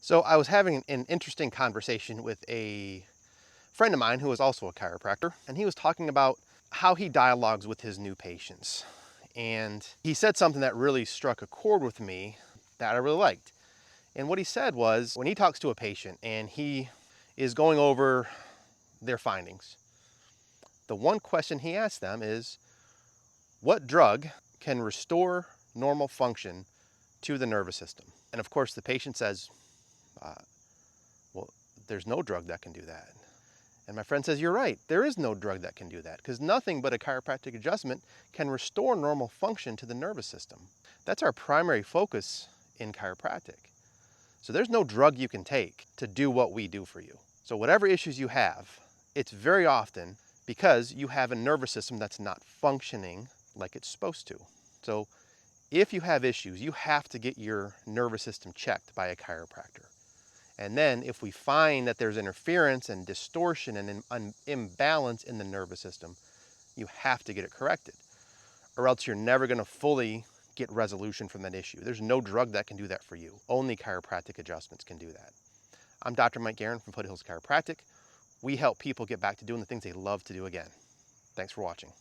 So I was having an interesting conversation with a friend of mine who is also a chiropractor, and he was talking about how he dialogues with his new patients. And he said something that really struck a chord with me that I really liked. And what he said was when he talks to a patient and he is going over their findings, the one question he asks them is, what drug can restore normal function to the nervous system? And of course, the patient says, uh, well, there's no drug that can do that. And my friend says, you're right, there is no drug that can do that because nothing but a chiropractic adjustment can restore normal function to the nervous system. That's our primary focus in chiropractic. So there's no drug you can take to do what we do for you. So whatever issues you have, it's very often because you have a nervous system that's not functioning like it's supposed to. So if you have issues, you have to get your nervous system checked by a chiropractor. And then if we find that there's interference and distortion and an imbalance in the nervous system, you have to get it corrected, or else you're never going to fully get resolution from that issue. There's no drug that can do that for you. Only chiropractic adjustments can do that. I'm Dr. Mike Guerin from Foothills Chiropractic. We help people get back to doing the things they love to do again. Thanks for watching.